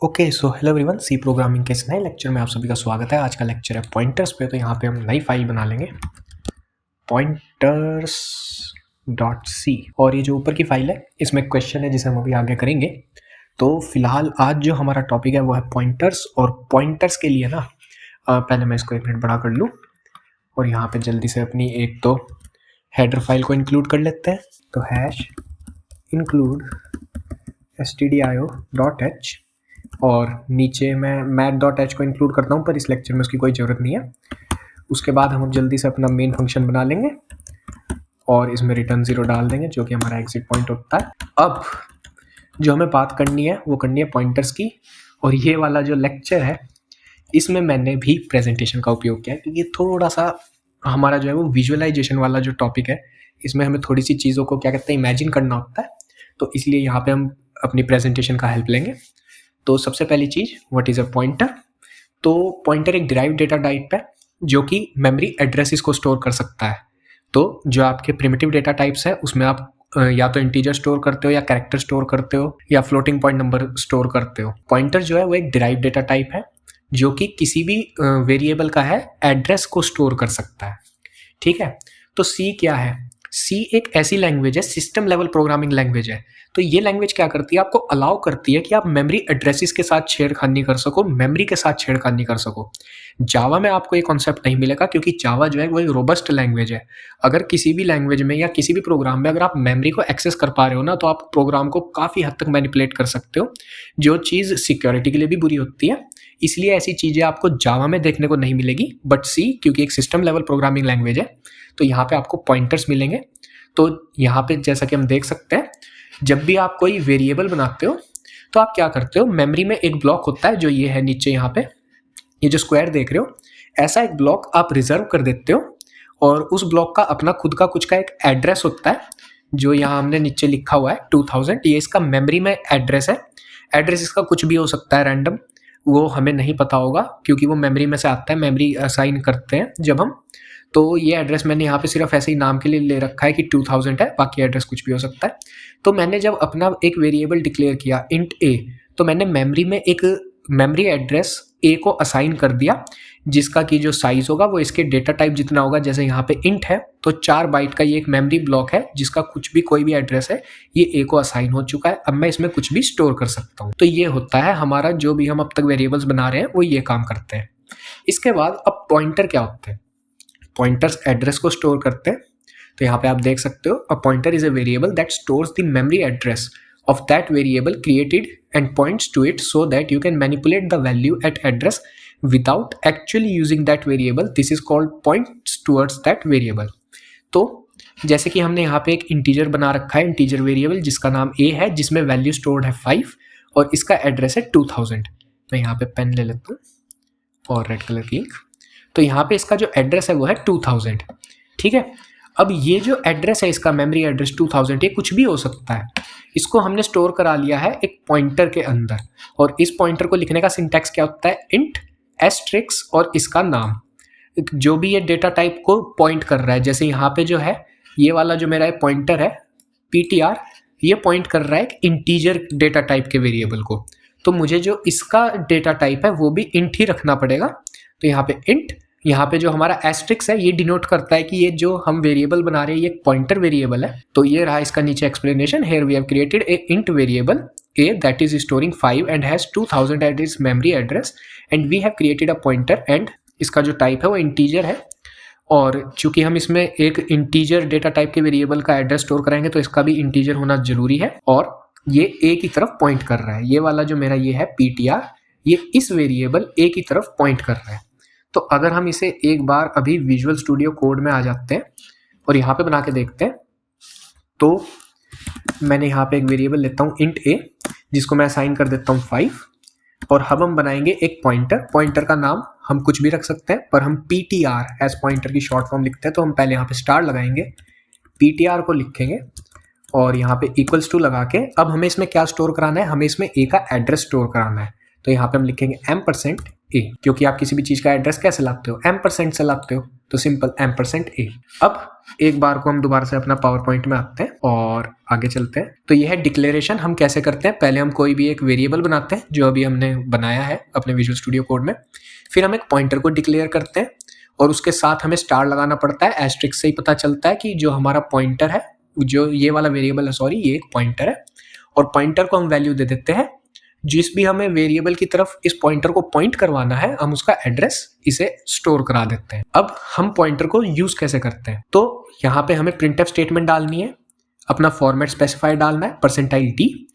Okay so hello everyone, C programming के इस नए लेक्चर में आप सभी का स्वागत है। आज का लेक्चर है पॉइंटर्स पे। तो यहाँ पे हम नई फाइल बना लेंगे pointers डॉट सी, और ये जो ऊपर की फाइल है इसमें क्वेश्चन है जिसे हम अभी आगे करेंगे। तो फिलहाल आज जो हमारा टॉपिक है वो है पॉइंटर्स, और पॉइंटर्स के लिए ना पहले मैं इसको 1 मिनट बड़ा कर लूँ और यहाँ पे जल्दी से अपनी एक तो हेडर फाइल को इंक्लूड कर लेते हैं। तो हैश इंक्लूड stdio.h, और नीचे मैं math.h को इंक्लूड करता हूँ, पर इस लेक्चर में उसकी कोई ज़रूरत नहीं है। उसके बाद हम जल्दी से अपना मेन फंक्शन बना लेंगे और इसमें रिटर्न 0 डाल देंगे जो कि हमारा एग्जिट पॉइंट होता है। अब जो हमें बात करनी है वो करनी है पॉइंटर्स की, और ये वाला जो लेक्चर है इसमें मैंने भी प्रेजेंटेशन का उपयोग किया है क्योंकि थोड़ा सा हमारा जो है वो विजुअलाइजेशन वाला जो टॉपिक है इसमें हमें थोड़ी सी चीज़ों को क्या कहते हैं इमेजिन करना होता है। तो इसलिए यहाँ पे हम अपनी प्रेजेंटेशन का हेल्प लेंगे। तो सबसे पहली चीज़, व्हाट इज़ अ पॉइंटर। तो पॉइंटर एक डिराइव्ड डेटा टाइप है जो कि मेमोरी एड्रेसेस को स्टोर कर सकता है। तो जो आपके प्रिमिटिव डेटा टाइप्स है उसमें आप या तो इंटीजर स्टोर करते हो, या कैरेक्टर स्टोर करते हो, या फ्लोटिंग पॉइंट नंबर स्टोर करते हो। पॉइंटर जो है वो एक डिराइव्ड डेटा टाइप है जो कि किसी भी वेरिएबल का है एड्रेस को स्टोर कर सकता है। ठीक है। तो सी क्या है? सी एक ऐसी लैंग्वेज है, सिस्टम लेवल प्रोग्रामिंग लैंग्वेज है। तो ये लैंग्वेज क्या करती है, आपको अलाउ करती है कि आप मेमोरी एड्रेसेस के साथ छेड़खानी कर सको, मेमोरी के साथ छेड़खानी कर सको। जावा में आपको ये कॉन्सेप्ट नहीं मिलेगा क्योंकि जावा जो है वो एक रोबस्ट लैंग्वेज है। अगर किसी भी लैंग्वेज में या किसी भी प्रोग्राम में अगर आप मेमोरी को एक्सेस कर पा रहे हो ना, तो आप प्रोग्राम को काफ़ी हद तक मैनिपुलेट कर सकते हो, जो चीज़ सिक्योरिटी के लिए भी बुरी होती है। इसलिए ऐसी चीज़ें आपको जावा में देखने को नहीं मिलेगी। बट सी क्योंकि एक सिस्टम लेवल प्रोग्रामिंग लैंग्वेज है तो यहाँ पे आपको पॉइंटर्स मिलेंगे। तो यहाँ पे जैसा कि हम देख सकते हैं, जब भी आप कोई वेरिएबल बनाते हो तो आप क्या करते हो, मेमोरी में एक ब्लॉक होता है जो ये है नीचे, यहाँ पे ये जो स्क्वायर देख रहे हो, ऐसा एक ब्लॉक आप रिजर्व कर देते हो, और उस ब्लॉक का अपना खुद का कुछ का एक एड्रेस होता है जो यहाँ हमने नीचे लिखा हुआ है 2000। ये इसका मेमोरी में एड्रेस है। एड्रेस इसका कुछ भी हो सकता है, रैंडम, वो हमें नहीं पता होगा क्योंकि वो मेमोरी में से आता है, मेमोरी असाइन करते हैं जब हम। तो ये एड्रेस मैंने यहाँ पे सिर्फ ऐसे ही नाम के लिए ले रखा है कि 2000 है, बाकी एड्रेस कुछ भी हो सकता है। तो मैंने जब अपना एक वेरिएबल डिक्लेयर किया इंट ए, तो मैंने मेमोरी में एक मेमोरी एड्रेस ए को असाइन कर दिया जिसका कि जो साइज होगा वो इसके डेटा टाइप जितना होगा। जैसे यहाँ पे इंट है तो 4 बाइट का ये एक मेमोरी ब्लॉक है जिसका कुछ भी कोई भी एड्रेस है, ये ए को असाइन हो चुका है। अब मैं इसमें कुछ भी स्टोर कर सकता हूँ। तो ये होता है हमारा, जो भी हम अब तक वेरिएबल्स बना रहे हैं वो ये काम करते हैं। इसके बाद अब पॉइंटर क्या होते हैं? पॉइंटर्स एड्रेस को स्टोर करते हैं। तो यहाँ पे आप देख सकते हो, a pointer is a variable that stores the memory address of that variable created and points to it so that you can manipulate the value at address without actually using that variable. This is called points towards that variable. तो जैसे कि हमने यहाँ पे एक integer बना रखा है, इंटीजर वेरिएबल जिसका नाम a है, जिसमें वैल्यू स्टोर्ड है 5 और इसका एड्रेस है 2000। मैं यहाँ पे पेन ले लेता हूँ और रेड कलर की इंक। तो यहाँ पे इसका जो एड्रेस है वो है 2000। ठीक है। अब ये जो एड्रेस है इसका मेमोरी एड्रेस 2000, ये कुछ भी हो सकता है। इसको हमने स्टोर करा लिया है एक पॉइंटर के अंदर, और इस पॉइंटर को लिखने का सिंटैक्स क्या होता है, इंट एस्ट्रिक्स और इसका नाम, जो भी ये डेटा टाइप को पॉइंट कर रहा है। जैसे यहाँ पे जो है ये वाला जो मेरा पॉइंटर है ptr, ये पॉइंट कर रहा है एक इंटीजर डेटा टाइप के वेरिएबल को। तो मुझे जो इसका डेटा टाइप है वो भी इंट ही रखना पड़ेगा। तो यहाँ पे इंट, यहाँ पे जो हमारा एस्ट्रिक्स है ये डिनोट करता है कि ये जो हम वेरिएबल बना रहे हैं ये एक पॉइंटर वेरिएबल है। तो ये रहा इसका नीचे explanation. Here we have created a int variable a that is storing 5 and has 2000 as its memory address, and we have created a pointer and इसका जो टाइप है वो इंटीजर है। और चूंकि हम इसमें एक इंटीजर डेटा टाइप के वेरिएबल का एड्रेस स्टोर कराएंगे तो इसका भी इंटीजर होना जरूरी है, और ये a की तरफ पॉइंट कर रहा है। ये वाला जो मेरा ये है ptr, ये इस वेरिएबल a की तरफ पॉइंट कर रहा है। तो अगर हम इसे एक बार अभी विजुअल स्टूडियो कोड में आ जाते हैं और यहाँ पे बना के देखते हैं, तो मैंने यहाँ पे एक वेरिएबल लेता हूँ इंट a, जिसको मैं असाइन कर देता हूँ 5, और अब हम बनाएंगे एक पॉइंटर। पॉइंटर का नाम हम कुछ भी रख सकते हैं, पर हम ptr एज पॉइंटर की शॉर्ट फॉर्म लिखते हैं। तो हम पहले यहाँ पे स्टार लगाएंगे, ptr को लिखेंगे और यहाँ पे इक्वल्स टू लगा के अब हमें इसमें क्या स्टोर कराना है, हमें इसमें a का एड्रेस स्टोर कराना है। तो यहाँ पे हम लिखेंगे %a, क्योंकि आप किसी भी चीज़ का एड्रेस कैसे लाते हो, %, से लाते हो। तो सिंपल %a। अब एक बार को हम दोबारा से अपना पावर पॉइंट में आते हैं और आगे चलते हैं। तो यह है डिक्लेरेशन। हम कैसे करते हैं, पहले हम कोई भी एक वेरिएबल बनाते हैं जो अभी हमने बनाया है अपने विजुअल स्टूडियो कोड में, फिर हम एक पॉइंटर को डिक्लेयर करते हैं और उसके साथ हमें स्टार लगाना पड़ता है। एस्ट्रिक्स से ही पता चलता है कि जो हमारा पॉइंटर है, जो ये वाला वेरिएबल है, सॉरी ये एक पॉइंटर है, और पॉइंटर को हम वैल्यू दे देते हैं। जिस भी हमें वेरिएबल की तरफ इस पॉइंटर को पॉइंट करवाना है, हम उसका एड्रेस इसे स्टोर करा देते हैं। अब हम पॉइंटर को यूज कैसे करते हैं, तो यहाँ पे हमें प्रिंटफ स्टेटमेंट डालनी है, अपना फॉर्मेट स्पेसिफाई डालना है %d,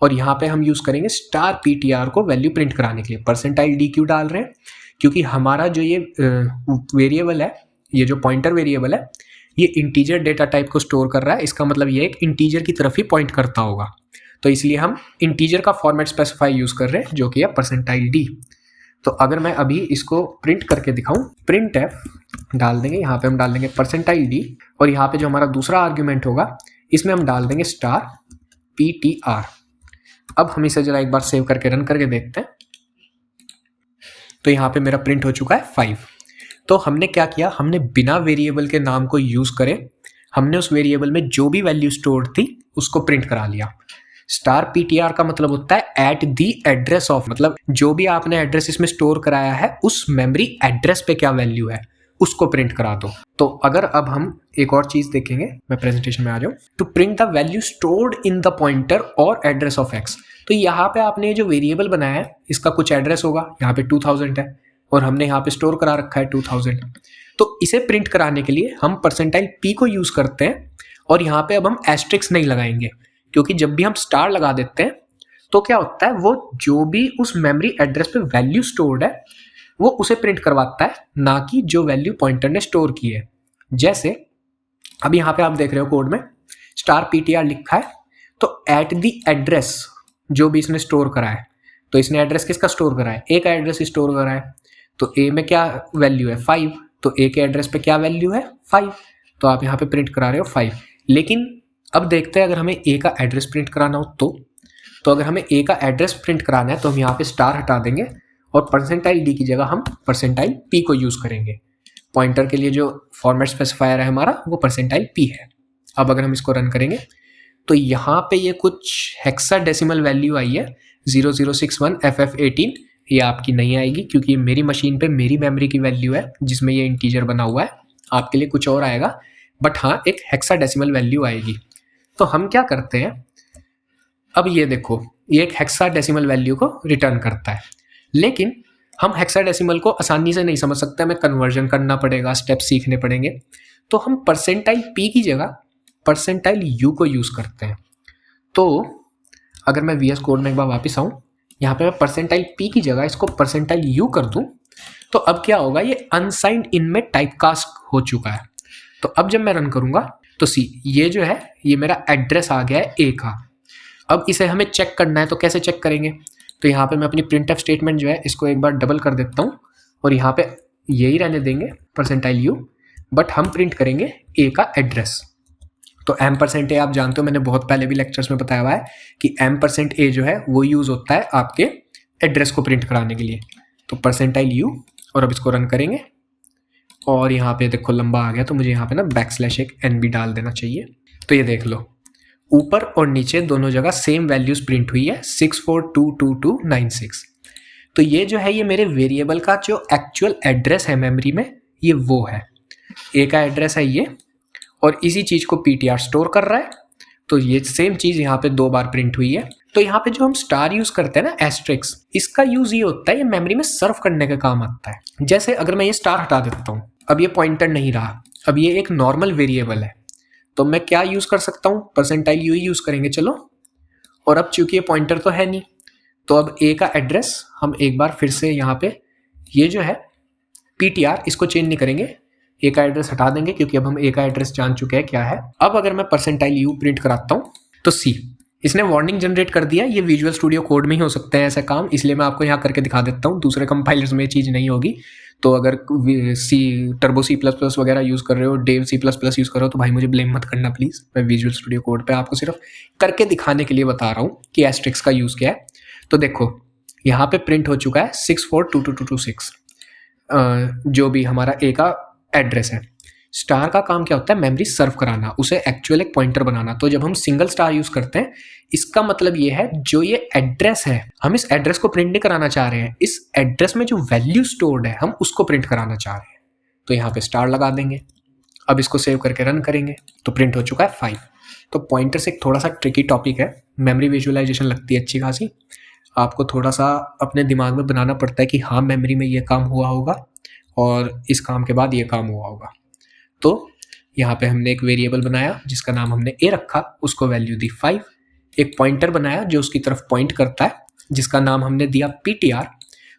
और यहाँ पे हम यूज करेंगे $ptr को वैल्यू प्रिंट कराने के लिए। %d क्यों डाल रहे हैं, क्योंकि हमारा जो ये वेरिएबल है, ये जो पॉइंटर वेरिएबल है, ये इंटीजर डेटा टाइप को स्टोर कर रहा है। इसका मतलब ये एक इंटीजर की तरफ ही पॉइंट करता होगा, तो इसलिए हम इंटीजर का फॉर्मेट स्पेसिफाई यूज कर रहे हैं जो कि है %d। तो अगर मैं अभी इसको प्रिंट करके दिखाऊं, printf डाल देंगे, यहाँ पे हम डाल देंगे %d, और यहाँ पे जो हमारा दूसरा आर्ग्यूमेंट होगा इसमें हम डाल देंगे $ptr। अब हम इसे जरा एक बार सेव करके रन करके देखते हैं। तो यहाँ पे मेरा प्रिंट हो चुका है 5। तो हमने क्या किया, हमने बिना वेरिएबल के नाम को यूज करे हमने उस वेरिएबल में जो भी वैल्यू स्टोर्ड थी उसको प्रिंट करा लिया। $ptr का मतलब होता है एट दी एड्रेस ऑफ, मतलब जो भी आपने एड्रेस इसमें स्टोर कराया है उस मेमोरी एड्रेस पे क्या वैल्यू है उसको प्रिंट करा दो। तो अगर अब हम एक और चीज देखेंगे, मैं प्रेजेंटेशन में आ जाऊं, to print the value stored in the pointer और एड्रेस ऑफ x। तो यहाँ पे आपने जो वेरिएबल बनाया है इसका कुछ एड्रेस होगा, यहाँ पे 2000 है और हमने यहाँ पे स्टोर करा रखा है 2000। तो इसे प्रिंट कराने के लिए हम %p को यूज करते हैं, और यहाँ पे अब हम एस्ट्रिक्स नहीं लगाएंगे, क्योंकि जब भी हम स्टार लगा देते हैं तो क्या होता है, वो जो भी उस मेमोरी एड्रेस पे वैल्यू स्टोर्ड है वो उसे प्रिंट करवाता है, ना कि जो वैल्यू पॉइंटर ने स्टोर की है। जैसे अब यहाँ पे आप देख रहे हो कोड में $ptr लिखा है, तो एट दी एड्रेस जो भी इसने स्टोर करा है, तो इसने एड्रेस किसका स्टोर करा है, ए का एड्रेस स्टोर करा है। तो ए में क्या वैल्यू है 5, तो ए के एड्रेस पे क्या वैल्यू है 5, तो आप यहाँ पे प्रिंट करा रहे हो 5। लेकिन अब देखते हैं अगर हमें ए का एड्रेस प्रिंट कराना हो तो अगर हमें ए का एड्रेस प्रिंट कराना है तो हम यहाँ पे स्टार हटा देंगे और %d की जगह हम %p को यूज करेंगे। पॉइंटर के लिए जो फॉर्मेट स्पेसिफायर है हमारा वो %p है। अब अगर हम इसको रन करेंगे तो यहाँ पे ये कुछ हेक्साडेसिमल वैल्यू आई है 0061FF18। ये आपकी नहीं आएगी क्योंकि मेरी मशीन पे मेरी मेमोरी की वैल्यू है जिसमें ये इंटीजर बना हुआ है। आपके लिए कुछ और आएगा, बट हाँ एक हेक्साडेसिमल वैल्यू आएगी। तो हम क्या करते हैं, अब ये देखो ये एक हेक्साडेसिमल वैल्यू को रिटर्न करता है, लेकिन हम हेक्साडेसिमल को आसानी से नहीं समझ सकते, हमें कन्वर्जन करना पड़ेगा, स्टेप सीखने पड़ेंगे। तो हम %p की जगह %u को यूज करते हैं। तो अगर मैं VS कोड में एक बार वापस आऊँ, यहाँ पे मैं %p की जगह इसको %u कर दूँ, तो अब क्या होगा, ये अनसाइंड इन में टाइपकास्ट हो चुका है। तो अब जब मैं रन करूँगा तो ये जो है ये मेरा एड्रेस आ गया है ए का। अब इसे हमें चेक करना है, तो कैसे चेक करेंगे, तो यहाँ पे मैं अपनी प्रिंटफ स्टेटमेंट जो है इसको एक बार डबल कर देता हूँ और यहाँ पे यही रहने देंगे %u, बट हम प्रिंट करेंगे ए का एड्रेस। तो %a आप जानते हो, मैंने बहुत पहले भी लेक्चर्स में बताया हुआ है कि %a जो है वो यूज़ होता है आपके एड्रेस को प्रिंट कराने के लिए। तो %u, और अब इसको रन करेंगे और यहाँ पे देखो लंबा आ गया, तो मुझे यहाँ पे ना बैकस्लैश n भी डाल देना चाहिए। तो ये देख लो ऊपर और नीचे दोनों जगह सेम वैल्यूज प्रिंट हुई है 642296। तो ये जो है ये मेरे वेरिएबल का जो एक्चुअल एड्रेस है मेमोरी में, ये वो है ए का एड्रेस है ये, और इसी चीज को ptr स्टोर कर रहा है। तो ये सेम चीज यहाँ पे 2 बार प्रिंट हुई है। तो यहाँ पे जो हम स्टार यूज करते हैं ना एस्ट्रिक्स, इसका यूज ये होता है, ये मेमोरी में सर्व करने का काम आता है। जैसे अगर मैं ये स्टार हटा देता हूँ, अब ये पॉइंटर नहीं रहा, अब ये एक नॉर्मल वेरिएबल है, तो मैं क्या यूज कर सकता हूँ, %u ही यूज करेंगे चलो। और अब चूंकि ये पॉइंटर तो है नहीं, तो अब ए का एड्रेस हम एक बार फिर से यहाँ पे ये जो है ptr इसको चेंज नहीं करेंगे, ए का एड्रेस हटा देंगे क्योंकि अब हम ए का एड्रेस जान चुके हैं क्या है। अब अगर मैं %u प्रिंट कराता हूँ तो इसने वार्निंग जनरेट कर दिया। ये विजुअल स्टूडियो कोड में ही हो सकते हैं ऐसा काम, इसलिए मैं आपको यहाँ करके दिखा देता हूँ, दूसरे कंपाइलर्स में ये चीज़ नहीं होगी। तो अगर टर्बो C++ वगैरह यूज़ कर रहे हो, डेव C++ यूज़ कर रहे हो, तो भाई मुझे ब्लेम मत करना प्लीज़। मैं विजुअल स्टूडियो कोड पे आपको सिर्फ करके दिखाने के लिए बता रहा हूँ कि एस्ट्रिक्स का यूज़ क्या है। तो देखो यहाँ पे प्रिंट हो चुका है 642226, जो भी हमारा ए का एड्रेस है। स्टार का काम क्या होता है, मेमोरी सर्व कराना, उसे एक्चुअल एक पॉइंटर बनाना। तो जब हम सिंगल स्टार यूज करते हैं, इसका मतलब ये है जो ये एड्रेस है, हम इस एड्रेस को प्रिंट नहीं कराना चाह रहे हैं, इस एड्रेस में जो वैल्यू स्टोर्ड है हम उसको प्रिंट कराना चाह रहे हैं। तो यहाँ पे स्टार लगा देंगे। अब इसको सेव करके रन करेंगे तो प्रिंट हो चुका है 5। तो पॉइंटर्स एक थोड़ा सा ट्रिकी टॉपिक है, मेमोरी विजुअलाइजेशन लगती है अच्छी खासी, आपको थोड़ा सा अपने दिमाग में बनाना पड़ता है कि हाँ मेमोरी में ये काम हुआ होगा और इस काम के बाद ये काम हुआ होगा। तो यहाँ पे हमने एक वेरिएबल बनाया जिसका नाम हमने ए रखा, उसको वैल्यू दी 5। एक पॉइंटर बनाया जो उसकी तरफ पॉइंट करता है जिसका नाम हमने दिया ptr,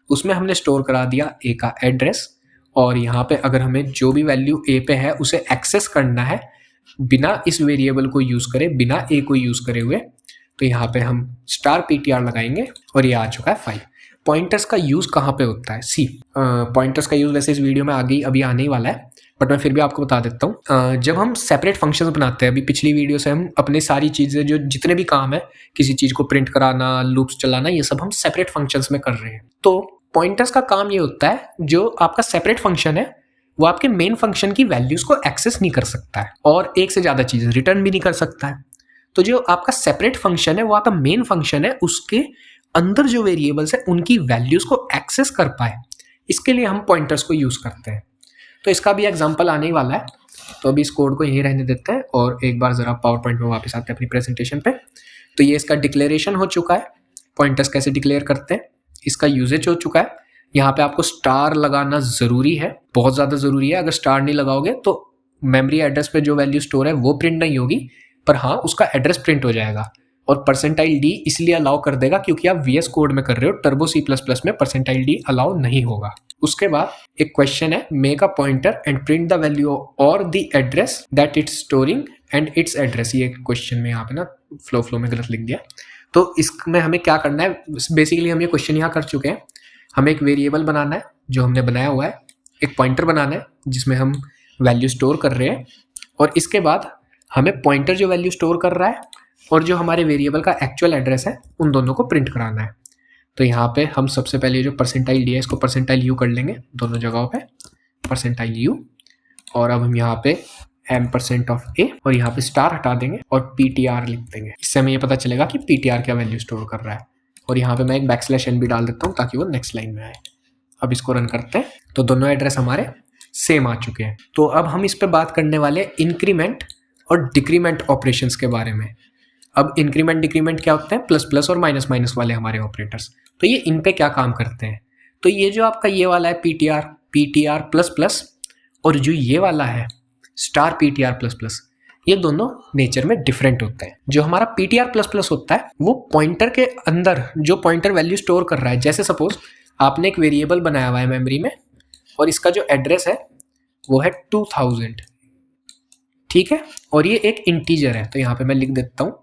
उसमें हमने स्टोर करा दिया ए का एड्रेस। और यहाँ पे अगर हमें जो भी वैल्यू ए पे है उसे एक्सेस करना है बिना इस वेरिएबल को यूज़ करे, बिना ए को यूज़ करे हुए, तो यहाँ पे हम स्टार ptr लगाएंगे और ये आ चुका है 5। पॉइंटर्स का यूज़ कहाँ पे होता है, सी पॉइंटर्स का यूज़ वैसे इस वीडियो में आगे अभी आने ही वाला है, बट मैं फिर भी आपको बता देता हूँ। जब हम सेपरेट फंक्शंस बनाते हैं, अभी पिछली वीडियो से हम अपने सारी चीज़ें जो जितने भी काम है, किसी चीज़ को प्रिंट कराना, लूप्स चलाना, ये सब हम सेपरेट फंक्शंस में कर रहे हैं। तो पॉइंटर्स का काम ये होता है, जो आपका सेपरेट फंक्शन है वो आपके मेन फंक्शन की वैल्यूज़ को एक्सेस नहीं कर सकता है और एक से ज़्यादा चीज़ें रिटर्न भी नहीं कर सकता है। तो जो आपका सेपरेट फंक्शन है वो आपका मेन फंक्शन है, उसके अंदर जो वेरिएबल्स है उनकी वैल्यूज़ को एक्सेस कर पाए, इसके लिए हम पॉइंटर्स को यूज़ करते हैं। तो इसका भी एग्जांपल आने ही वाला है, तो अभी इस कोड को यहीं रहने देते हैं और एक बार ज़रा पावर पॉइंट में वापस आते हैं अपनी प्रेजेंटेशन पे। तो ये इसका डिक्लेरेशन हो चुका है, पॉइंटर्स कैसे डिक्लेयर करते हैं, इसका यूजेज हो चुका है। यहाँ पे आपको स्टार लगाना ज़रूरी है, बहुत ज़्यादा ज़रूरी है। अगर स्टार नहीं लगाओगे तो मेमोरी एड्रेस पे जो वैल्यू स्टोर है वो प्रिंट नहीं होगी, पर हाँ उसका एड्रेस प्रिंट हो जाएगा। और %d इसलिए अलाउ कर देगा क्योंकि आप VS कोड में कर रहे हो, टर्बो C++ में %d अलाउ नहीं होगा। उसके बाद एक क्वेश्चन है, make a pointer and print the value और the address that it's storing and its address. ये क्वेश्चन में यहाँ पे ना फ्लो में गलत लिख दिया। तो इसमें हमें क्या करना है, बेसिकली हम ये क्वेश्चन यहाँ कर चुके हैं। हमें एक वेरिएबल बनाना है जो हमने बनाया हुआ है, एक पॉइंटर बनाना है जिसमें हम वैल्यू स्टोर कर रहे हैं, और इसके बाद हमें पॉइंटर जो वैल्यू स्टोर कर रहा है और जो हमारे वेरिएबल का एक्चुअल एड्रेस है उन दोनों को प्रिंट कराना है। तो यहाँ पे हम सबसे पहले जो % d है इसको %u कर लेंगे दोनों जगहों पे, %u, और अब हम यहाँ पे m%a और यहाँ पे स्टार हटा देंगे और ptr लिख देंगे। इससे हमें ये पता चलेगा कि ptr क्या वैल्यू स्टोर कर रहा है। और यहाँ पे मैं एक \n भी डाल देता हूँ ताकि वो नेक्स्ट लाइन में आए। अब इसको रन करते हैं तो दोनों एड्रेस हमारे सेम आ चुके हैं। तो अब हम इस पे बात करने वाले इंक्रीमेंट और डिक्रीमेंट ऑपरेशंस के बारे में। अब इंक्रीमेंट डिक्रीमेंट क्या होते हैं, प्लस और माइनस वाले हमारे ऑपरेटर्स। तो ये इन पे क्या काम करते हैं, तो ये जो आपका ये वाला है ptr++, और जो ये वाला है स्टार ptr++, ये दोनों नेचर में डिफरेंट होते हैं। जो हमारा ptr++ होता है वो पॉइंटर के अंदर जो पॉइंटर वैल्यू स्टोर कर रहा है, जैसे सपोज आपने एक वेरिएबल बनाया हुआ है मेमोरी में और इसका जो एड्रेस है वो है 2000, ठीक है, और ये एक इंटीजर है, तो यहाँ पे मैं लिख देता हूँ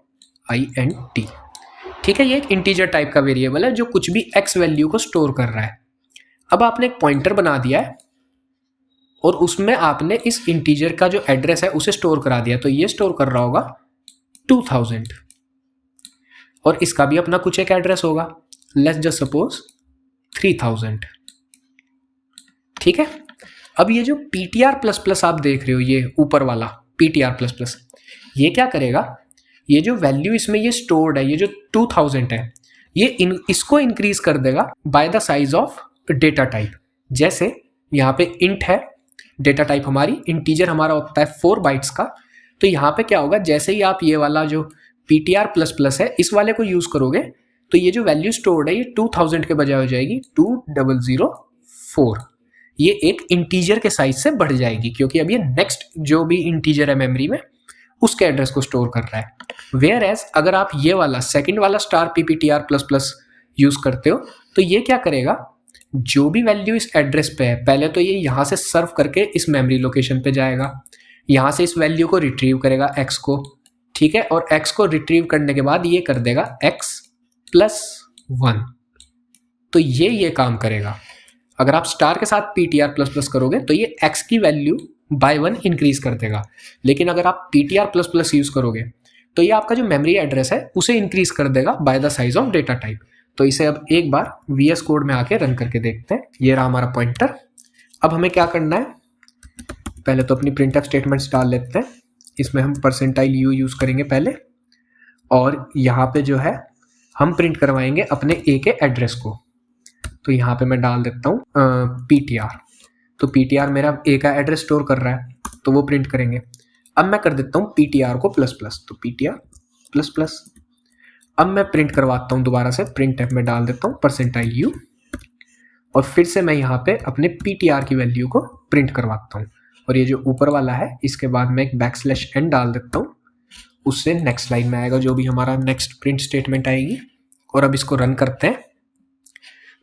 int, ठीक है। ये एक इंटीजर टाइप का वेरिएबल है जो कुछ भी x वैल्यू को स्टोर कर रहा है। अब आपने एक पॉइंटर बना दिया है और उसमें आपने इस इंटीजर का जो एड्रेस है उसे स्टोर करा दिया, तो ये स्टोर कर रहा होगा 2000, और इसका भी अपना कुछ एक एड्रेस होगा, लेट्स जस्ट सपोज 3000, ठीक है। अब ये जो ptr++ आप देख रहे हो, ये ऊपर वाला ptr++, ये क्या करेगा, ये जो वैल्यू इसमें ये स्टोर्ड है, ये जो 2000 है, ये इसको इंक्रीज कर देगा by the size of data type. जैसे यहाँ पे इंट है, डेटा टाइप हमारी इंटीजर हमारा होता है 4 बाइट्स का, तो यहाँ पे क्या होगा, जैसे ही आप ये वाला जो ptr++ है इस वाले को यूज करोगे तो ये जो वैल्यू स्टोर्ड है ये 2000 के बजाय हो जाएगी 2004। ये एक इंटीजर के साइज से बढ़ जाएगी क्योंकि अब ये नेक्स्ट जो भी इंटीजर है मेमोरी में उसके एड्रेस को स्टोर कर रहा है। वेयर एज अगर आप ये वाला सेकंड वाला स्टार ptr++ यूज करते हो तो ये क्या करेगा, जो भी वैल्यू इस एड्रेस पे है पहले तो ये यहाँ से सर्व करके इस मेमोरी लोकेशन पे जाएगा, यहाँ से इस वैल्यू को रिट्रीव करेगा x को, ठीक है, और x को रिट्रीव करने के बाद ये कर देगा x+1, तो ये काम करेगा। अगर आप स्टार के साथ ptr++ करोगे तो ये x की वैल्यू बाय 1 इंक्रीज कर देगा, लेकिन अगर आप ptr++ यूज करोगे तो ये आपका जो मेमोरी एड्रेस है उसे इंक्रीज कर देगा by the size of data type. तो इसे अब एक बार VS कोड में आके रन करके देखते हैं। ये रहा हमारा पॉइंटर। अब हमें क्या करना है, पहले तो अपनी प्रिंटफ स्टेटमेंट्स डाल लेते हैं। इसमें हम परसेंटाइल यू यूज़ करेंगे पहले, और यहाँ पे जो है हम प्रिंट करवाएंगे अपने ए के एड्रेस को। तो यहाँ पे मैं डाल देता हूँ PTR। तो PTR मेरा ए का एड्रेस स्टोर कर रहा है, तो वो प्रिंट करेंगे। अब मैं कर देता हूँ PTR को प्लस प्लस, तो PTR प्लस प्लस। अब मैं प्रिंट करवाता हूँ दोबारा से, प्रिंट एफ में डाल देता हूँ परसेंटाइल यू, और फिर से मैं यहाँ पे अपने PTR की वैल्यू को प्रिंट करवाता हूँ। और ये जो ऊपर वाला है, इसके बाद मैं एक \n डाल देता हूँ, उससे नेक्स्ट लाइन में आएगा जो भी हमारा नेक्स्ट प्रिंट स्टेटमेंट आएगी। और अब इसको रन करते हैं।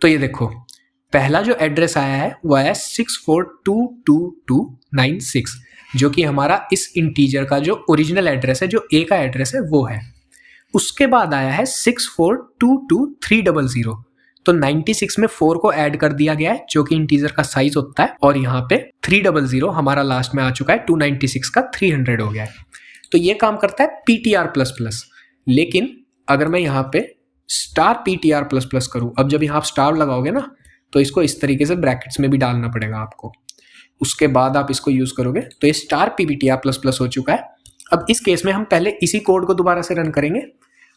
तो ये देखो, पहला जो एड्रेस आया है वो आया 642226, जो कि हमारा इस इंटीजर का जो ओरिजिनल एड्रेस है, जो ए का एड्रेस है वो है। उसके बाद आया है 64222300। तो 96 में 4 को ऐड कर दिया गया है, जो कि इंटीजर का साइज होता है, और यहाँ पे 300 हमारा लास्ट में आ चुका है, 296 का 300 हो गया है। तो ये काम करता है PTR प्लस प्लस। लेकिन अगर मैं यहाँ पे स्टार PTR प्लस प्लस करूँ, अब जब यहाँ आप स्टार लगाओगे ना, तो इसको इस तरीके से ब्रैकेट्स में भी डालना पड़ेगा आपको, उसके बाद आप इसको यूज करोगे। तो ये स्टार PTR प्लस प्लस हो चुका है। अब इस केस में हम पहले इसी कोड को दोबारा से रन करेंगे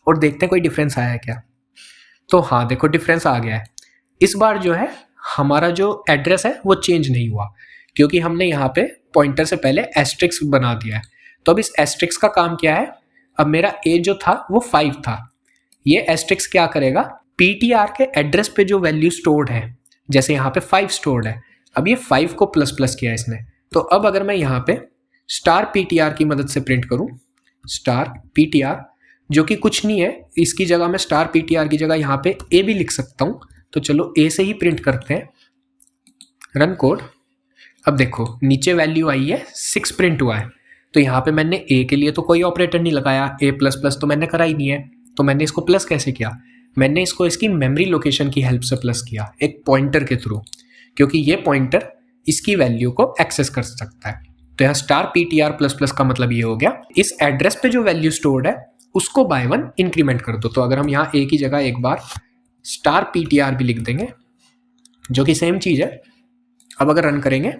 और देखते हैं कोई डिफरेंस आया है क्या। तो हाँ, देखो डिफरेंस आ गया है। इस बार जो है हमारा जो एड्रेस है वो चेंज नहीं हुआ, क्योंकि हमने यहाँ पे पॉइंटर से पहले एस्ट्रिक्स बना दिया है। तो अब इस एस्ट्रिक्स का काम क्या है, अब मेरा ए जो था वो 5 था, ये एस्ट्रिक्स क्या करेगा, PTR के एड्रेस पे जो वैल्यू स्टोर्ड है, जैसे यहाँ पे 5 स्टोर्ड है, अब ये 5 को प्लस प्लस किया इसने। तो अब अगर मैं यहाँ पे स्टार PTR की मदद से प्रिंट करूँ, स्टार PTR, जो कि कुछ नहीं है, इसकी जगह मैं स्टार PTR की जगह यहाँ पे ए भी लिख सकता हूँ। तो चलो ए से ही प्रिंट करते हैं, रन कोड। अब देखो नीचे वैल्यू आई है 6 प्रिंट हुआ है। तो यहाँ पे मैंने ए के लिए तो कोई ऑपरेटर नहीं लगाया, ए प्लस प्लस तो मैंने करा ही नहीं है। तो मैंने इसको प्लस कैसे किया, मैंने इसको इसकी मेमोरी लोकेशन की हेल्प से प्लस किया, एक पॉइंटर के थ्रू, क्योंकि ये पॉइंटर इसकी वैल्यू को एक्सेस कर सकता है। तो यहाँ स्टार PTR प्लस प्लस का मतलब ये हो गया, इस एड्रेस पे जो वैल्यू स्टोर्ड है उसको बाय 1 इंक्रीमेंट कर दो। तो अगर हम यहाँ ए की जगह एक बार स्टार PTR भी लिख देंगे, जो कि सेम चीज़ है। अब अगर रन करेंगे,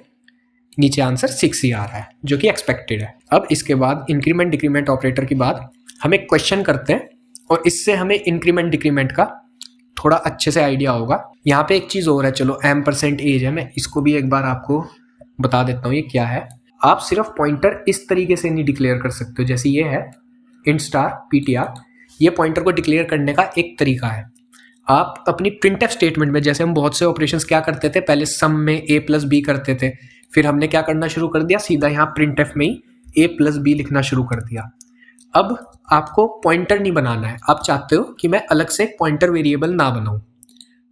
नीचे आंसर 6 ही आ रहा है, जो कि एक्सपेक्टेड है। अब इसके बाद इंक्रीमेंट डिक्रीमेंट ऑपरेटर के बाद हम एक क्वेश्चन करते हैं, और इससे हमें इंक्रीमेंट डिक्रीमेंट का थोड़ा अच्छे से आइडिया होगा। यहाँ पे एक चीज़ और है, चलो %एज है, मैं इसको भी एक बार आपको बता देता हूँ ये क्या है। आप सिर्फ पॉइंटर इस तरीके से नहीं डिक्लेयर कर सकते हो, जैसे ये है इंट स्टार PTR, ये पॉइंटर को डिक्लेयर करने का एक तरीका है। आप अपनी प्रिंटफ स्टेटमेंट में, जैसे हम बहुत से ऑपरेशंस क्या करते थे, पहले सम में a प्लस बी करते थे, फिर हमने क्या करना शुरू कर दिया, सीधा यहाँ प्रिंटफ में ही a प्लस बी लिखना शुरू कर दिया। अब आपको पॉइंटर नहीं बनाना है, आप चाहते हो कि मैं अलग से पॉइंटर वेरिएबल ना बनाऊं,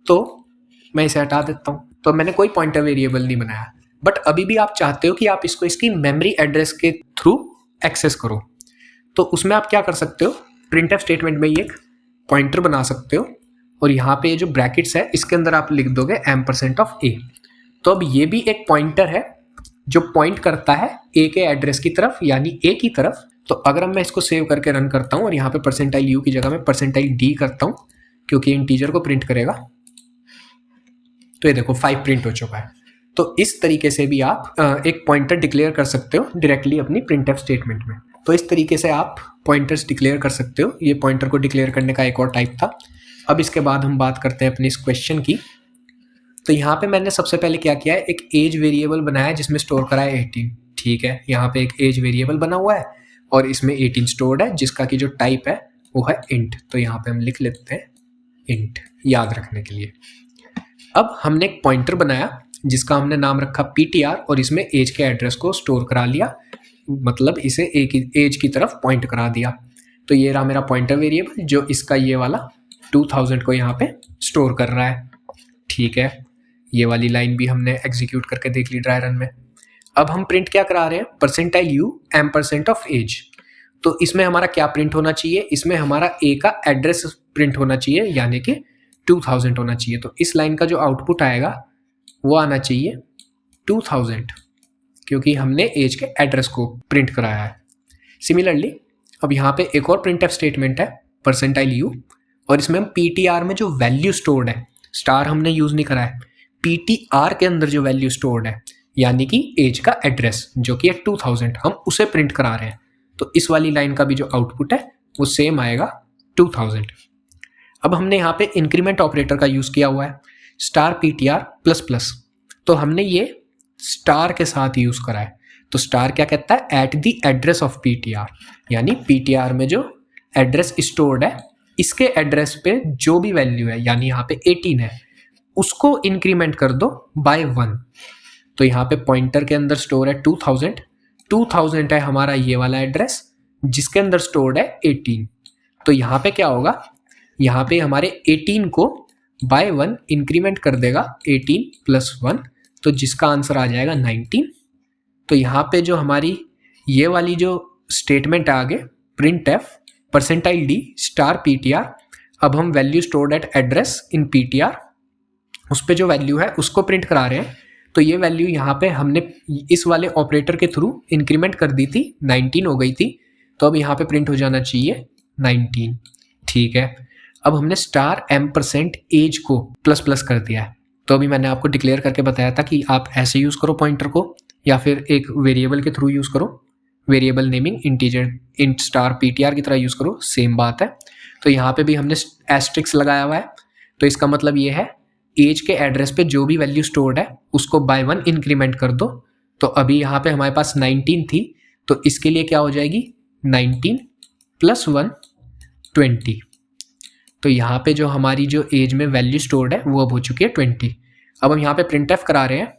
तो मैं इसे हटा देता हूं। तो मैंने कोई पॉइंटर वेरिएबल नहीं बनाया, बट अभी भी आप चाहते हो कि आप इसको इसकी मेमोरी एड्रेस के थ्रू एक्सेस करो, तो उसमें आप क्या कर सकते हो, प्रिंटफ स्टेटमेंट में ही एक पॉइंटर बना सकते हो, और यहाँ पे जो ब्रैकेट्स है इसके अंदर आप लिख दोगे %a। तो अब ये भी एक पॉइंटर है जो पॉइंट करता है a के एड्रेस की तरफ, यानी a की तरफ। तो अगर मैं इसको सेव करके रन करता हूँ और यहाँ पे परसेंटाइल यू की जगह मैं परसेंटाइल डी करता हूँ, क्योंकि इंटीजर को प्रिंट करेगा, तो ये देखो 5 प्रिंट हो चुका है। तो इस तरीके से भी आप एक पॉइंटर डिक्लेयर कर सकते हो डायरेक्टली अपनी प्रिंटफ स्टेटमेंट में। तो इस तरीके से आप पॉइंटर्स डिक्लेयर कर सकते हो, ये पॉइंटर को डिक्लेयर करने का एक और टाइप था। अब इसके बाद हम बात करते हैं अपनी इस क्वेश्चन की। तो यहाँ पे मैंने सबसे पहले क्या किया है, एक एज वेरिएबल बनाया जिसमें स्टोर करा है 18। ठीक है, यहाँ पे एक एज वेरिएबल बना हुआ है और इसमें 18 स्टोर्ड है, जिसका की जो टाइप है वो है इंट। तो यहाँ पे हम लिख लेते हैं इंट, याद रखने के लिए। अब हमने एक पॉइंटर बनाया जिसका हमने नाम रखा PTR, और इसमें एज के एड्रेस को स्टोर करा लिया, मतलब इसे एज की तरफ पॉइंट करा दिया। तो ये रहा मेरा पॉइंटर वेरिएबल, जो इसका ये वाला 2000 को यहाँ पे स्टोर कर रहा है। ठीक है, ये वाली लाइन भी हमने एग्जीक्यूट करके देख ली ड्राई रन में। अब हम प्रिंट क्या करा रहे हैं, परसेंटाइल यू %of age। तो इसमें हमारा क्या प्रिंट होना चाहिए, इसमें हमारा ए का एड्रेस प्रिंट होना चाहिए, यानी कि 2000 होना चाहिए। तो इस लाइन का जो आउटपुट आएगा वो आना चाहिए 2000, क्योंकि हमने एज के एड्रेस को प्रिंट कराया है। सिमिलरली अब यहाँ पे एक और प्रिंटफ स्टेटमेंट है परसेंटाइल यू, और इसमें हम PTR में जो वैल्यू स्टोर्ड है, स्टार हमने यूज नहीं करा है, PTR के अंदर जो वैल्यू स्टोर्ड है, यानी कि एज का एड्रेस जो कि है 2000, हम उसे प्रिंट करा रहे हैं। तो इस वाली लाइन का भी जो आउटपुट है वो सेम आएगा 2000। अब हमने यहाँ पे इंक्रीमेंट ऑपरेटर का यूज़ किया हुआ है स्टार पीटीआर प्लस प्लस, तो हमने ये स्टार के साथ यूज़ करा है। तो स्टार क्या कहता है, at the address of PTR, यानी पीटीआर में जो एड्रेस स्टोर्ड है इसके एड्रेस पे जो भी वैल्यू है, यानी यहाँ पे 18 है, उसको इंक्रीमेंट कर दो बाय 1। तो यहाँ पे पॉइंटर के अंदर स्टोर है 2000 है हमारा ये वाला एड्रेस जिसके अंदर स्टोर्ड है 18। तो यहाँ पे क्या होगा, यहाँ पे हमारे 18 को बाय 1 इंक्रीमेंट कर देगा 18 प्लस 1, तो जिसका आंसर आ जाएगा 19। तो यहाँ पे जो हमारी ये वाली जो स्टेटमेंट है आगे print F percentile D star PTR, अब हम value stored at address in PTR उस पे जो वैल्यू है उसको प्रिंट करा रहे हैं। तो ये वैल्यू यहाँ पे हमने इस वाले ऑपरेटर के थ्रू इंक्रीमेंट कर दी थी, 19 हो गई थी, तो अब यहाँ पे प्रिंट हो जाना चाहिए 19। ठीक है, अब हमने स्टार M% एज को प्लस प्लस कर दिया है। तो अभी मैंने आपको डिक्लेयर करके बताया था कि आप ऐसे यूज़ करो पॉइंटर को या फिर एक वेरिएबल के थ्रू यूज़ करो, variable naming integer int star PTR की तरह यूज़ करो, सेम बात है। तो यहाँ पे भी हमने एस्ट्रिक्स लगाया हुआ है, तो इसका मतलब ये है एज के एड्रेस पे जो भी वैल्यू स्टोर्ड है उसको बाय 1 इंक्रीमेंट कर दो। तो अभी यहाँ पे हमारे पास 19 थी, तो इसके लिए क्या हो जाएगी 19 प्लस 1 20। तो यहाँ पे जो हमारी जो एज में वैल्यू स्टोर्ड है वो अब हो चुकी है 20। अब हम यहाँ पे प्रिंट एफ करा रहे हैं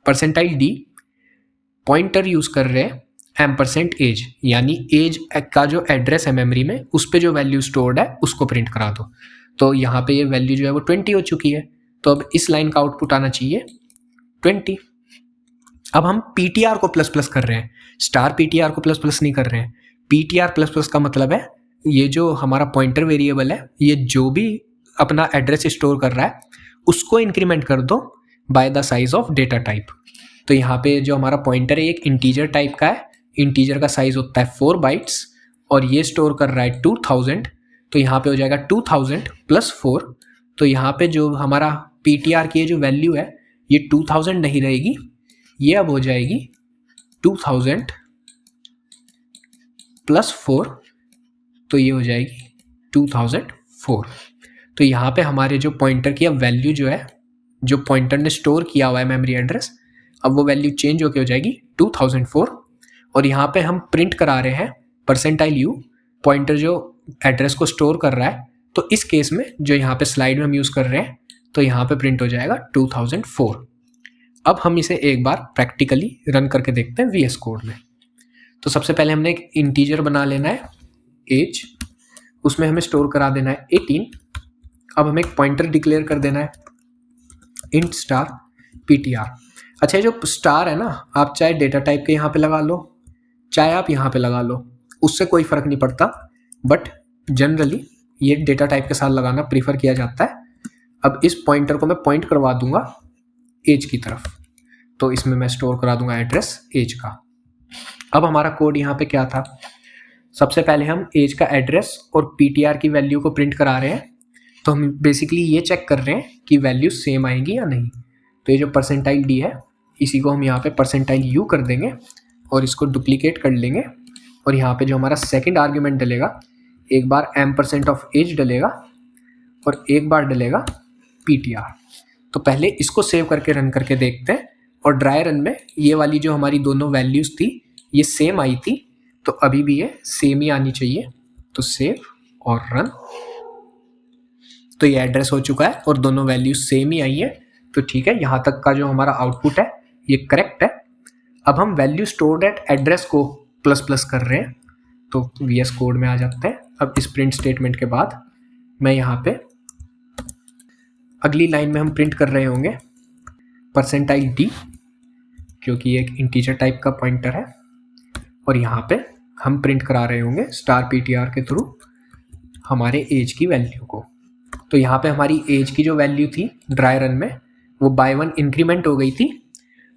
परसेंटाइल डी, पॉइंटर यूज़ कर रहे हैं M% एज, यानी एज का जो एड्रेस है मेमोरी में उस पे जो वैल्यू स्टोर्ड है उसको प्रिंट करा दो। तो यहाँ पे ये वैल्यू जो है वो 20 हो चुकी है, तो अब इस लाइन का आउटपुट आना चाहिए 20। अब हम पीटीआर को प्लस प्लस कर रहे हैं, स्टार पीटीआर को प्लस प्लस नहीं कर रहे हैं। पीटीआर प्लस प्लस का मतलब है ये जो हमारा पॉइंटर वेरिएबल है ये जो भी अपना एड्रेस स्टोर कर रहा है उसको इंक्रीमेंट कर दो by the size of data type. तो यहाँ पे जो हमारा पॉइंटर है एक इंटीजर टाइप का है, इंटीजर का साइज होता है 4 बाइट्स और ये स्टोर कर रहा है 2000। तो यहाँ पे हो जाएगा 2000 प्लस 4। तो यहाँ पे जो हमारा पीटीआर की जो वैल्यू है ये 2000 नहीं रहेगी, ये अब हो जाएगी 2000 प्लस 4, तो ये हो जाएगी 2004। तो यहाँ पे हमारे जो पॉइंटर की अब वैल्यू जो है जो पॉइंटर ने स्टोर किया हुआ है मेमोरी एड्रेस, अब वो वैल्यू चेंज होकर हो जाएगी 2004। और यहाँ पे हम प्रिंट करा रहे हैं परसेंटाइल यू, पॉइंटर जो एड्रेस को स्टोर कर रहा है। तो इस केस में जो यहाँ पे स्लाइड में हम यूज़ कर रहे हैं तो यहाँ पे प्रिंट हो जाएगा 2004। अब हम इसे एक बार प्रैक्टिकली रन करके देखते हैं VS कोड में। तो सबसे पहले हमने एक इंटीजर बना लेना है एज, उसमें हमें स्टोर करा देना है 18। अब हमें एक पॉइंटर डिक्लेयर कर देना है इंट स्टार पीटीआर। अच्छा, ये जो स्टार है ना, आप चाहे डेटा टाइप के यहाँ पे लगा लो चाहे आप यहाँ पे लगा लो, उससे कोई फ़र्क नहीं पड़ता, बट जनरली ये डेटा टाइप के साथ लगाना प्रीफर किया जाता है। अब इस पॉइंटर को मैं पॉइंट करवा दूंगा एज की तरफ, तो इसमें मैं स्टोर करा दूंगा एड्रेस एज का। अब हमारा कोड यहाँ पे क्या था, सबसे पहले हम एज का एड्रेस और पीटीआर की वैल्यू को प्रिंट करा रहे हैं। तो हम बेसिकली ये चेक कर रहे हैं कि वैल्यू सेम आएंगी या नहीं। तो ये जो परसेंटाइल डी है इसी को हम यहाँ पे परसेंटाइल यू कर देंगे और इसको डुप्लीकेट कर लेंगे। और यहाँ पे जो हमारा सेकंड आर्ग्यूमेंट डलेगा, एक बार M% ऑफ एज डलेगा और एक बार डलेगा पीटीआर। तो पहले इसको सेव करके रन करके देखते हैं, और ड्राई रन में ये वाली जो हमारी दोनों वैल्यूज़ थी ये सेम आई थी, तो अभी भी ये सेम ही आनी चाहिए। तो सेव और रन, तो ये एड्रेस हो चुका है और दोनों वैल्यूज सेम ही आई है। तो ठीक है, यहाँ तक का जो हमारा आउटपुट है ये करेक्ट है। अब हम वैल्यू स्टोर्ड एट एड्रेस को प्लस प्लस कर रहे हैं, तो VS कोड में आ जाते हैं। अब इस प्रिंट स्टेटमेंट के बाद मैं यहाँ पे अगली लाइन में हम प्रिंट कर रहे होंगे परसेंटाइल डी, क्योंकि ये एक इंटीजर टाइप का पॉइंटर है, और यहाँ पे हम प्रिंट करा रहे होंगे स्टार पीटीआर के थ्रू हमारे एज की वैल्यू को। तो यहाँ पे हमारी एज की जो वैल्यू थी ड्राई रन में वो बाय 1 इंक्रीमेंट हो गई थी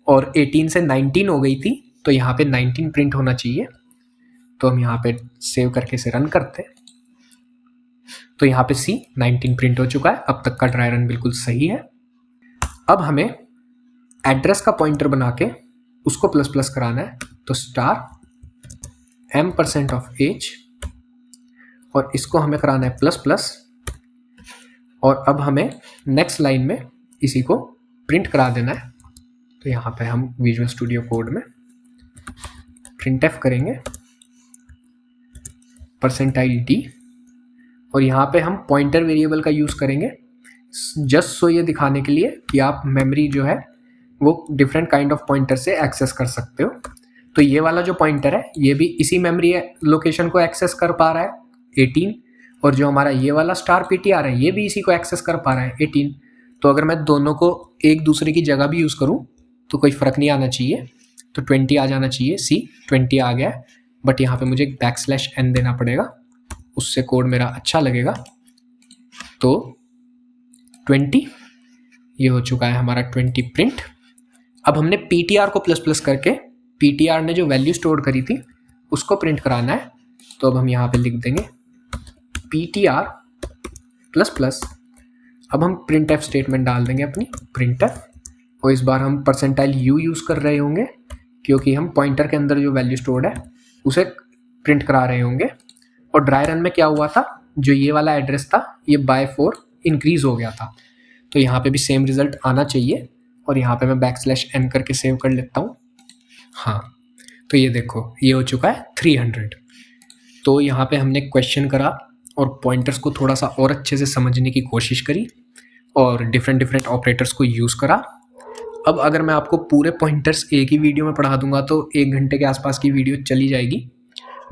और 18 से 19 हो गई थी, तो यहाँ पे 19 प्रिंट होना चाहिए। तो हम यहाँ पे सेव करके इसे रन करते हैं, तो यहाँ पे 19 प्रिंट हो चुका है। अब तक का ड्राई रन बिल्कुल सही है। अब हमें एड्रेस का पॉइंटर बना के उसको प्लस प्लस कराना है, तो स्टार m% ऑफ एज, और इसको हमें कराना है प्लस प्लस, और अब हमें नेक्स्ट लाइन में इसी को प्रिंट करा देना है। तो यहाँ पे हम विजुअल स्टूडियो कोड में printf करेंगे %d, और यहाँ पे हम पॉइंटर वेरिएबल का यूज़ करेंगे जस्ट सो ये दिखाने के लिए कि आप मेमोरी जो है वो डिफरेंट काइंड ऑफ पॉइंटर से एक्सेस कर सकते हो। तो ये वाला जो पॉइंटर है ये भी इसी मेमोरी लोकेशन को एक्सेस कर पा रहा है 18, और जो हमारा ये वाला स्टार PTR है ये भी इसी को एक्सेस कर पा रहा है 18। तो अगर मैं दोनों को एक दूसरे की जगह भी यूज़ करूँ तो कोई फ़र्क नहीं आना चाहिए, तो 20 आ जाना चाहिए। सी 20 आ गया है, बट यहाँ पे मुझे \n देना पड़ेगा, उससे कोड मेरा अच्छा लगेगा। तो 20 ये हो चुका है हमारा 20 प्रिंट। अब हमने PTR को प्लस प्लस करके PTR ने जो वैल्यू स्टोर करी थी उसको प्रिंट कराना है। तो अब हम यहाँ पे लिख देंगे PTR प्लस प्लस, अब हम printf स्टेटमेंट डाल देंगे अपनी printf, और इस बार हम %u यूज़ कर रहे होंगे क्योंकि हम पॉइंटर के अंदर जो वैल्यू स्टोर्ड है उसे प्रिंट करा रहे होंगे। और ड्राई रन में क्या हुआ था, जो ये वाला एड्रेस था ये by 4 इंक्रीज़ हो गया था, तो यहाँ पे भी सेम रिज़ल्ट आना चाहिए। और यहाँ पे मैं \n करके सेव कर लेता हूँ। हाँ, तो ये देखो ये हो चुका है 300। तो यहाँ पे हमने क्वेश्चन करा और पॉइंटर्स को थोड़ा सा और अच्छे से समझने की कोशिश करी और डिफरेंट ऑपरेटर्स को यूज़ करा। अब अगर मैं आपको पूरे पॉइंटर्स एक ही वीडियो में पढ़ा दूंगा तो 1 घंटे के आसपास की वीडियो चली जाएगी,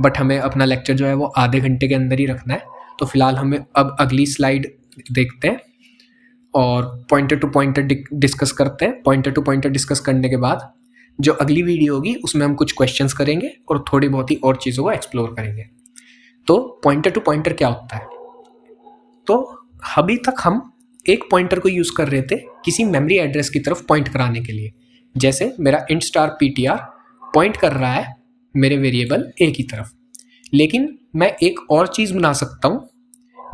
बट हमें अपना लेक्चर जो है वो आधे घंटे के अंदर ही रखना है। तो फिलहाल हमें अब अगली स्लाइड देखते हैं और पॉइंटर टू पॉइंटर डिस्कस करते हैं। पॉइंटर टू पॉइंटर डिस्कस करने के बाद जो अगली वीडियो होगी उसमें हम कुछ क्वेश्चंस करेंगे और थोड़ी बहुत ही और चीज़ों को एक्सप्लोर करेंगे। तो पॉइंटर टू पॉइंटर क्या होता है, तो अभी तक हम एक पॉइंटर को यूज़ कर रहे थे किसी मेमोरी एड्रेस की तरफ पॉइंट कराने के लिए। जैसे मेरा int स्टार PTR पॉइंट कर रहा है मेरे वेरिएबल a की तरफ, लेकिन मैं एक और चीज़ बना सकता हूँ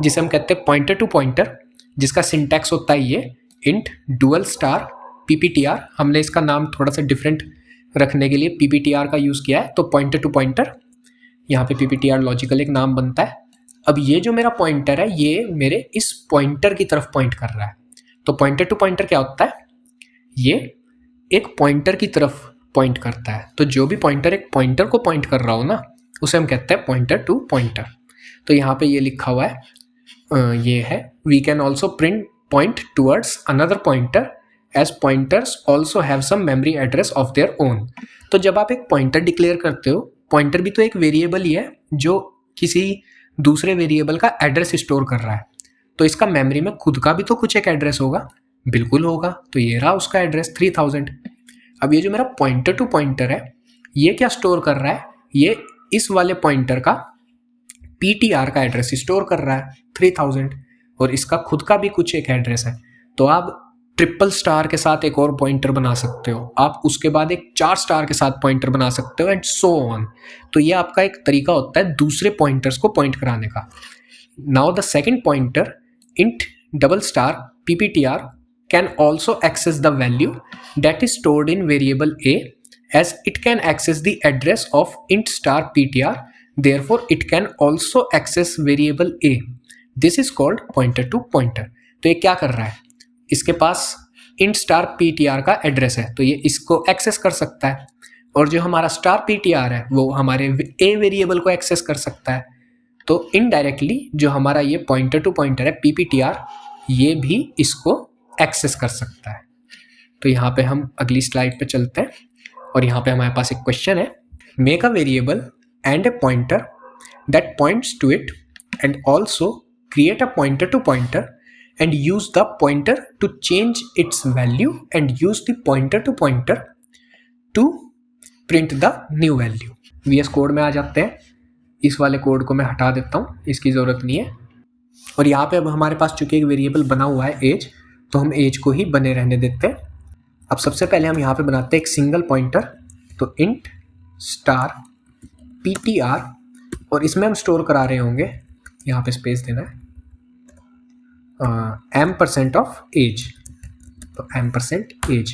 जिसे हम कहते हैं पॉइंटर टू पॉइंटर, जिसका सिंटैक्स होता है ये int डुअल स्टार PPTR। हमने इसका नाम थोड़ा सा डिफरेंट रखने के लिए PPTR का यूज़ किया है। तो पॉइंटर टू पॉइंटर, यहाँ पे PPTR लॉजिकल एक नाम बनता है। अब ये जो मेरा पॉइंटर है ये मेरे इस पॉइंटर की तरफ पॉइंट कर रहा है। तो पॉइंटर टू पॉइंटर क्या होता है, ये एक पॉइंटर की तरफ पॉइंट करता है। तो जो भी पॉइंटर एक पॉइंटर को पॉइंट कर रहा हो ना उसे हम कहते हैं पॉइंटर टू पॉइंटर। तो यहाँ पे ये लिखा हुआ है, ये है we can also print point towards another pointer as pointers also have some memory address of their own. तो जब आप एक पॉइंटर डिक्लेयर करते हो, पॉइंटर भी तो एक वेरिएबल ही है जो किसी दूसरे वेरिएबल का एड्रेस स्टोर कर रहा है, तो इसका मेमोरी में खुद का भी तो कुछ एक एड्रेस होगा। बिल्कुल होगा, तो ये रहा उसका एड्रेस 3000। अब ये जो मेरा पॉइंटर टू पॉइंटर है ये क्या स्टोर कर रहा है, ये इस वाले पॉइंटर का PTR का एड्रेस स्टोर कर रहा है 3000, और इसका खुद का भी कुछ एक एड्रेस है। तो आप ट्रिपल स्टार के साथ एक और पॉइंटर बना सकते हो, आप उसके बाद एक 4 स्टार के साथ पॉइंटर बना सकते हो, एंड सो ऑन। तो ये आपका एक तरीका होता है दूसरे पॉइंटर्स को पॉइंट कराने का। Now the second pointer int double star PPTR can also access the value that is stored in variable a, as it can access the address of int star PTR, therefore it can also access variable a. This is called pointer to pointer. तो ये क्या कर रहा है, इसके पास int star PTR का address है तो ये इसको एक्सेस कर सकता है, और जो हमारा स्टार PTR है वो हमारे a वेरिएबल को एक्सेस कर सकता है। तो इनडायरेक्टली जो हमारा ये पॉइंटर टू पॉइंटर है PPTR ये भी इसको एक्सेस कर सकता है। तो यहाँ पे हम अगली स्लाइड पे चलते हैं और यहाँ पे हमारे पास एक क्वेश्चन है, make a variable and a pointer that points to it and also create a pointer to pointer and use the pointer to change its value and use the pointer to pointer to print the new value. VS code में आ जाते हैं, इस वाले code को मैं हटा देता हूँ, इसकी ज़रूरत नहीं है। और यहाँ पे अब हमारे पास चूंकि एक वेरिएबल बना हुआ है एज, तो हम एज को ही बने रहने देते हैं। अब सबसे पहले हम यहाँ पे बनाते हैं एक सिंगल पॉइंटर, तो int स्टार PTR, और इसमें हम स्टोर करा रहे होंगे, यहाँ पे स्पेस देना है, m% ऑफ एज। तो m% एज,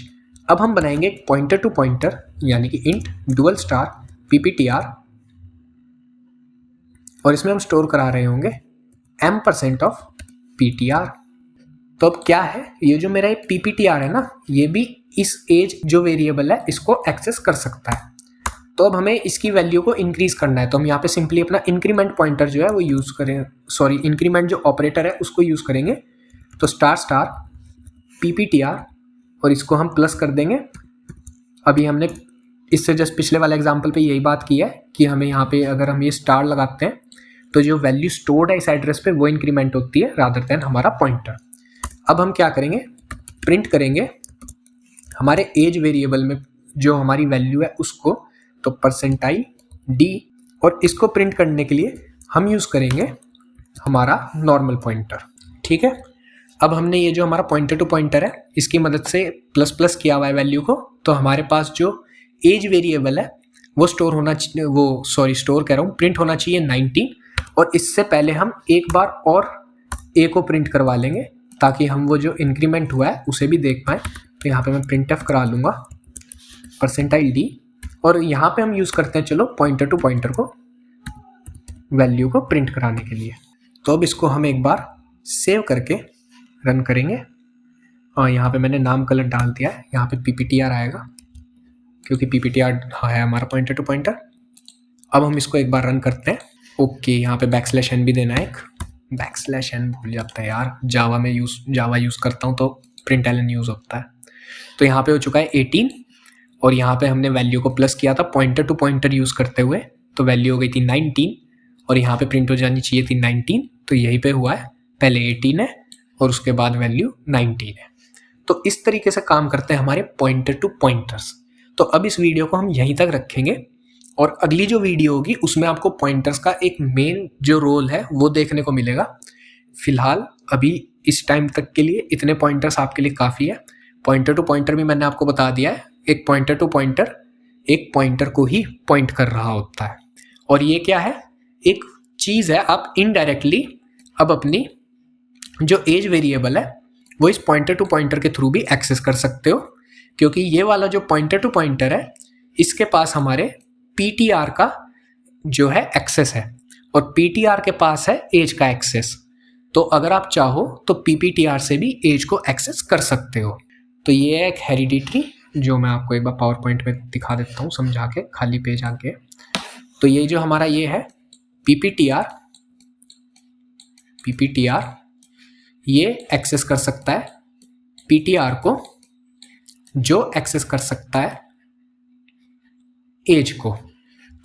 अब हम बनाएंगे पॉइंटर टू पॉइंटर यानी कि इंट डुअल स्टार PPTR, और इसमें हम स्टोर करा रहे होंगे m% ऑफ PTR। तो अब क्या है, ये जो मेरा ये PPTR है ना, ये भी इस एज जो वेरिएबल है इसको एक्सेस कर सकता है। तो अब हमें इसकी वैल्यू को इंक्रीज करना है, तो हम यहाँ पे सिंपली अपना इंक्रीमेंट पॉइंटर जो है वो यूज़ करें, सॉरी इंक्रीमेंट जो ऑपरेटर है उसको यूज़ करेंगे। तो स्टार स्टार PPTR और इसको हम प्लस कर देंगे। अभी हमने इससे जस्ट पिछले वाले एग्जांपल पे यही बात की है कि हमें यहाँ पे अगर हम ये स्टार लगाते हैं तो जो वैल्यू स्टोर्ड है इस एड्रेस पे वो इंक्रीमेंट होती है रादर देन हमारा पॉइंटर। अब हम क्या करेंगे, प्रिंट करेंगे हमारे एज वेरिएबल में जो हमारी वैल्यू है उसको, तो %d, और इसको प्रिंट करने के लिए हम यूज़ करेंगे हमारा नॉर्मल पॉइंटर। ठीक है, अब हमने ये जो हमारा पॉइंटर टू पॉइंटर है इसकी मदद से प्लस प्लस किया हुआ है वैल्यू को, तो हमारे पास जो एज वेरिएबल है वो स्टोर होना चाहिए, वो सॉरी स्टोर कह रहा हूँ, प्रिंट होना चाहिए 19, और इससे पहले हम एक बार और ए को प्रिंट करवा लेंगे ताकि हम वो जो इंक्रीमेंट हुआ है उसे भी देख पाएँ। तो यहाँ पे मैं printf करा लूँगा %d, और यहाँ पे हम यूज़ करते हैं चलो पॉइंटर टू पॉइंटर को वैल्यू को प्रिंट कराने के लिए। तो अब इसको हम एक बार सेव करके रन करेंगे, और यहाँ पे मैंने नाम कलर डाल दिया है, यहाँ पे PPTR आएगा क्योंकि PPTR है हमारा पॉइंटर टू पॉइंटर। अब हम इसको एक बार रन करते हैं। ओके, यहाँ पे \n भी देना है, एक \n भूल जाता है यार, जावा यूज़ करता हूँ तो println यूज़ होता है। तो यहाँ पे हो चुका है 18, और यहाँ पे हमने वैल्यू को प्लस किया था पॉइंटर टू पॉइंटर यूज़ करते हुए, तो वैल्यू हो गई थी 19, और यहाँ पे प्रिंट हो जानी चाहिए थी 19, तो यहीं पे हुआ है, पहले 18 है और उसके बाद वैल्यू 19 है। तो इस तरीके से काम करते हैं हमारे पॉइंटर टू पॉइंटर्स। तो अब इस वीडियो को हम यहीं तक रखेंगे, और अगली जो वीडियो होगी उसमें आपको पॉइंटर्स का एक मेन जो रोल है वो देखने को मिलेगा। फिलहाल अभी इस टाइम तक के लिए इतने पॉइंटर्स आपके लिए काफ़ी है। पॉइंटर टू पॉइंटर भी मैंने आपको बता दिया है, एक पॉइंटर टू पॉइंटर एक पॉइंटर को ही पॉइंट कर रहा होता है, और ये क्या है, एक चीज़ है, आप इनडायरेक्टली अब अपनी जो एज वेरिएबल है वो इस पॉइंटर टू पॉइंटर के थ्रू भी एक्सेस कर सकते हो, क्योंकि ये वाला जो पॉइंटर टू पॉइंटर है इसके पास हमारे PTR का जो है एक्सेस है, और PTR के पास है एज का एक्सेस। तो अगर आप चाहो तो PPTR से भी एज को एक्सेस कर सकते हो। तो ये है एक हेरिडिटरी, जो मैं आपको एक बार पावर पॉइंट में दिखा देता हूँ समझा के, खाली पेज आके। तो ये जो हमारा ये है PPTR ये एक्सेस कर सकता है PTR को, जो एक्सेस कर सकता है एज को।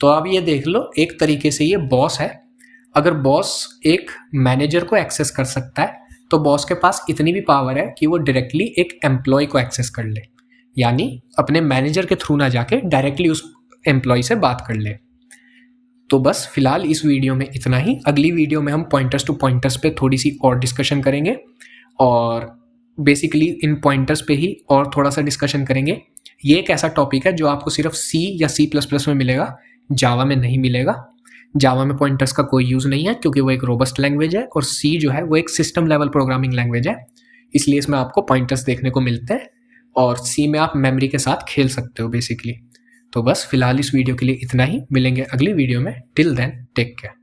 तो अब ये देख लो, एक तरीके से ये बॉस है। अगर बॉस एक मैनेजर को एक्सेस कर सकता है तो बॉस के पास इतनी भी पावर है कि वो डायरेक्टली एक एम्प्लॉय को एक्सेस कर ले, यानी अपने मैनेजर के थ्रू ना जाके डायरेक्टली उस एम्प्लॉय से बात कर ले। तो बस फिलहाल इस वीडियो में इतना ही। अगली वीडियो में हम पॉइंटर्स टू पॉइंटर्स पे थोड़ी सी और डिस्कशन करेंगे, और बेसिकली इन पॉइंटर्स पे ही और थोड़ा सा डिस्कशन करेंगे। ये एक ऐसा टॉपिक है जो आपको सिर्फ C या C++ में मिलेगा, जावा में नहीं मिलेगा। जावा में पॉइंटर्स का कोई यूज़ नहीं है क्योंकि वो एक रोबस्ट लैंग्वेज है, और C जो है वो एक सिस्टम लेवल प्रोग्रामिंग लैंग्वेज है, इसलिए इसमें आपको पॉइंटर्स देखने को मिलते हैं, और C में आप मेमोरी के साथ खेल सकते हो बेसिकली। तो बस फिलहाल इस वीडियो के लिए इतना ही, मिलेंगे अगली वीडियो में। Till then take care.